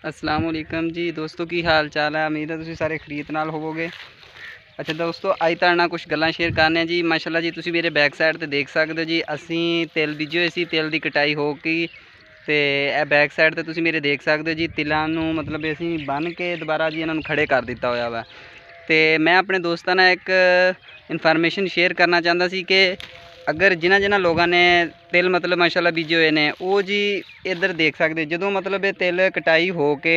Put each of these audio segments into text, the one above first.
अस्सलाम वालेकुम जी दोस्तों, की हाल चाल है। उम्मीद है तुसीं सारे खरीद नाल होवोगे। अच्छा दोस्तों, अज तुहाडे नाल कुछ गल्लां शेयर करने जी। माशाअल्लाह जी, तुसीं मेरे बैक साइड ते देख सकदे हो जी। असीं तिल बीजे होए सी, तिल दी कटाई हो गई ते ए बैक साइड ते तुसीं मेरे देख सकदे हो जी। तिलां नूं मतलब असीं बन के दोबारा जी इन्हां नूं खड़े कर दिता होया वा। ते मैं अपने दोस्तां नाल एक इनफॉर्मेशन शेयर करना चाहता सी कि अगर जिन्हां लोगों ने तिल मतलब माशाअल्लाह बीजे हुए ने, वो जी इधर देख सकते जो मतलब ये तिल कटाई हो के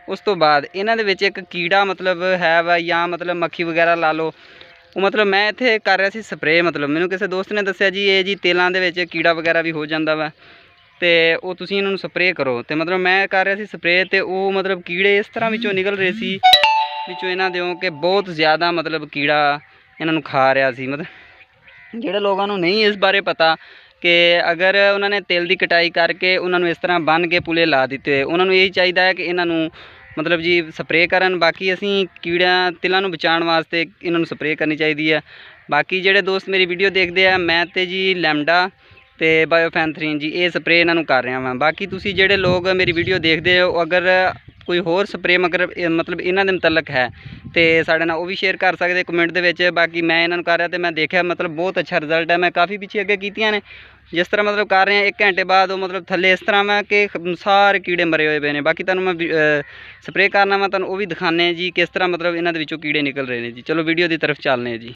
उस तो बाद इन्हां दे विच एक कीड़ा मतलब है वा या मतलब मक्खी वगैरह ला लो। वो मतलब मैं इत्थे कर रहा सी स्प्रे, मतलब मैनूं किसी दोस्त ने दस्सिया जी ये जी तिलां दे विच कीड़ा वगैरह भी हो जाता वा ते वो तुसीं इन्हां नूं स्प्रे करो। तो मतलब मैं कर रहा सी स्प्रे ते वो मतलब कीड़े इस तरह विचों निकल रहे सी विचों इन्हां दे कि बहुत ज़्यादा मतलब कीड़ा इन्हां नूं खा रहा सी। मतलब जिहड़े लोगों नूं नहीं इस बारे पता कि अगर उन्होंने तिल की कटाई करके उन्होंने इस तरह बन के पुले ला दिते, उन्होंने यही चाहिए है कि इन्हों मतलब जी स्प्रे करन। बाकी असी कीड़ा तिलों नूं बचाउण वास्ते इन्हों स्प्रे करनी चाहिए है। बाकी जिहड़े दोस्त मेरी वीडियो देखते हैं, मैं तो जी लैमडा तो बायोफेंथरीन जी ये स्प्रे इन्हों कर रहा वा। बाकी तुसी जिहड़े लोग मेरी वीडियो देखते हो, अगर कोई होर स्प्रे मतलब इन्हां दे मुतलक है तो साढ़े नाल वो भी शेयर कर सकते कमेंट दे विच। बाकी मैं इन्हों कर रहा तो मैं देखा मतलब बहुत अच्छा रिजल्ट है। मैं काफ़ी पिछे अगे कीतियां ने जिस तरह मतलब कर रहे हैं 1 घंटे बाद वो मतलब थले इस तरह मैं कि सारे कीड़े मरे हुए पे ने। बाकी तुहानूं मैं स्प्रे करना वा, तुहानूं वो भी दिखाने जी किस तरह मतलब इन्हां दे विचों कीड़े निकल रहे हैं जी। चलो वीडियो की तरफ चलने जी।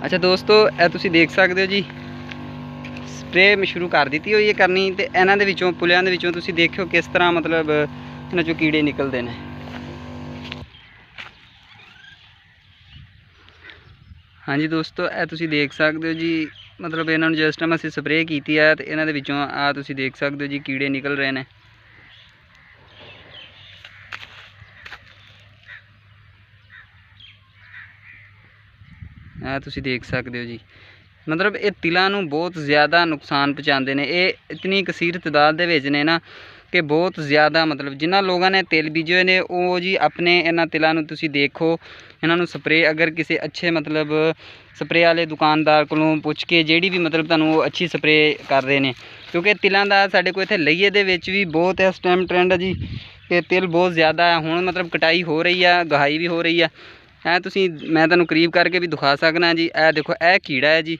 अच्छा दोस्तों, ए तुसीं देख सकते हो जी स्प्रे मैं शुरू कर दी हुई है करनी। तो इन्हां दे विचों पुलियां दे विचों तुसीं देखियो किस तरह मतलब इन्हां चों कीड़े निकलते हैं। हाँ जी दोस्तों, ए तुसीं देख सकते हो जी मतलब इन्हां नूं जिस टाइम असीं स्प्रे की है तो इन्हां दे विचों आ तुसीं देख सकते हो जी कीड़े निकल रहे हैं। आ तुसीं देख सकते हो जी मतलब ये तिलों नूं बहुत ज़्यादा नुकसान पहुँचाते हैं। ये इतनी कसीर तादाद दे विच ने ना कि बहुत ज़्यादा मतलब जिन्होंने लोगों ने तिल बीजे हुए ने वो जी अपने इन्हां तिलों नूं तुसीं देखो इन्हां नूं स्प्रे अगर किसी अच्छे मतलब स्प्रे वाले दुकानदार कोलों पुछ के जिहड़ी भी मतलब तुहानूं अच्छी स्प्रे कर रहे हैं। क्योंकि तिलों का साडे कोल इत्थे लईए दे विच भी बहुत इस टाइम ट्रेंड है जी कि तिल बहुत ज़्यादा है। हुण मतलब कटाई हो रही है, गहाई भी हो रही है। तुसीं मैं तुहानूं करीब करके भी दिखा सकना जी। ए देखो ए कीड़ा है जी,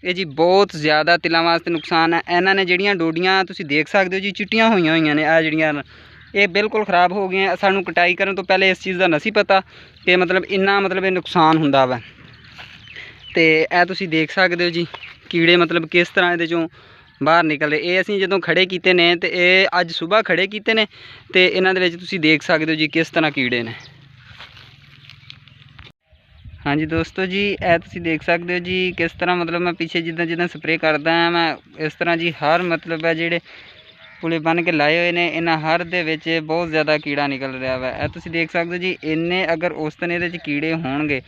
ये जी बहुत ज़्यादा तिलों वास्ते नुकसान है। इन्हां ने जिहड़ियां डोडियां तुसीं देख सकते हो जी चिट्टियां होईयां होईयां ने, आ जिहड़ियां ये बिल्कुल खराब हो गई हैं। सानूं कटाई करन तो पहले इस चीज़ का नहीं पता कि मतलब इन्ना मतलब नुकसान हुंदा वा। तो ए तुसीं देख सकते हो जी कीड़े मतलब किस तरह इहदे चों बाहर निकल रहे। ये असीं जदों खड़े कीते ने तो ये अज सुबह खड़े कीते ने तो इन्हां दे विच तुसीं देख सकते हो जी किस तरह कीड़े ने। हाँ जी दोस्तों जी, ए तुसीं देख सकते हो जी किस तरह मतलब मैं पीछे जिद्दां जिद्दां स्प्रे करदा हां मैं इस तरह जी हर मतलब है जिहड़े पुले बन के लाए हुए ने इन्हां हर दे विच बहुत ज़्यादा कीड़ा निकल रहा वा। ए तुसीं देख सकते हो जी इन्ने अगर उस दिन इहदे च कीड़े होणगे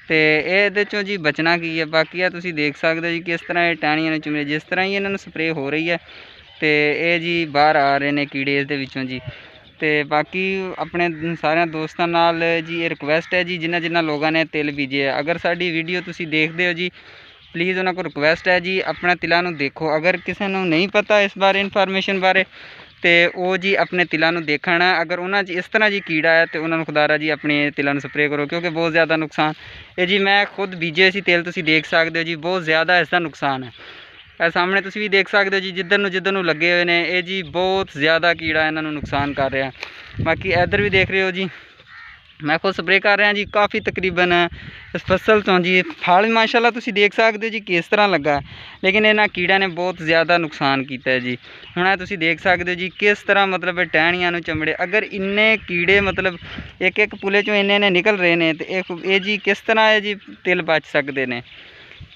तो इहदे चों जी बचना की है। बाकी आ तुसीं देख सकते हो जी किस तरह ये टहनियां ने चुमे जिस तरह ही इन्हां नूं स्प्रे हो रही है तो ये जी बाहर आ रहे हैं कीड़े इस दे विचों जी। तो बाकी अपने सारे दोस्तों नाल जी ये रिक्वेस्ट है जी जिन्होंने लोगों ने तिल बीजे है, अगर साडी वीडियो तुसीं देखते हो जी प्लीज़ उन्होंने को रिक्वेस्ट है जी अपने तिलों नूं देखो। अगर किसी को नहीं पता इस बारे इन्फॉर्मेशन बारे तो वो जी अपने तिलों नूं देखण। अगर उन्होंने इस तरह जी कीड़ा है तो उन्होंने खुदारा जी अपने तिलों नूं स्प्रे करो क्योंकि बहुत ज़्यादा नुकसान ये जी मैं खुद बीजे सी तिल तुसीं देख सकते हो जी बहुत ज़्यादा इसका नुकसान है। सामने तुसीं भी देख सकते हो जी जिधर नूं लगे हुए ने ये जी बहुत ज़्यादा कीड़ा इन्हां नूं नुकसान कर रहा है। बाकी इधर भी देख रहे हो जी मैं खुद स्प्रे कर रहा जी काफ़ी तकरीबन इस फसल तो जी फल माशाल्लाह तुसीं देख सकते हो जी किस तरह लगा, लेकिन इन्हां कीड़ा ने बहुत ज़्यादा नुकसान किया है जी। हुण तुसीं देख सकते हो जी किस तरह मतलब टहनियां नूं चमड़े अगर इन्ने कीड़े मतलब एक एक पुले चों इन्ने निकल रहे हैं तो ये जी किस तरह है जी तिल बच सकते हैं।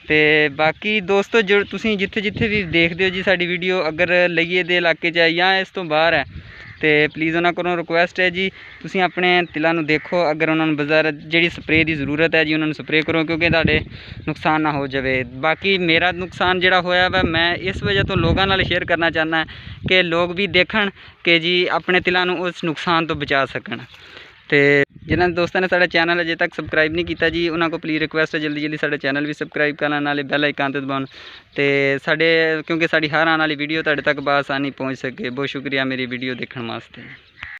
तो बाकी दोस्तों जो तुसीं जिथे जिथे भी देखते हो जी साडी वीडियो अगर लईए दे इलाके च है या इस तो बाहर है तो प्लीज़ उन्होंने को रिक्वेस्ट है जी तुसीं अपने तिलों नूं देखो। अगर उन्होंने बाजार जी स्प्रे की जरूरत है जी उन्होंने स्प्रे करो क्योंकि तुहाडे नुकसान ना हो जाए। बाकी मेरा नुकसान जिहड़ा होया वा मैं इस वजह तो लोगों नाल शेयर करना चाहना कि लोग भी देखण कि जी अपने तिलों नूं उस नुकसान तो बचा सकन। तो जिन्होंने दोस्तों ने साडा चैनल अजे तक सबसक्राइब नहीं किया जी, उन्होंने को प्लीज़ रिक्वेस्ट है जल्दी जल्दी साडा चैनल भी सबसक्राइब करना, नाले बैल आइकन ते दबाउन ते साडे क्योंकि साडी हर आने वाली वीडियो तुहाडे तक बआसानी पहुँच सके। बहुत शुक्रिया मेरी वीडियो देखने वास्ते।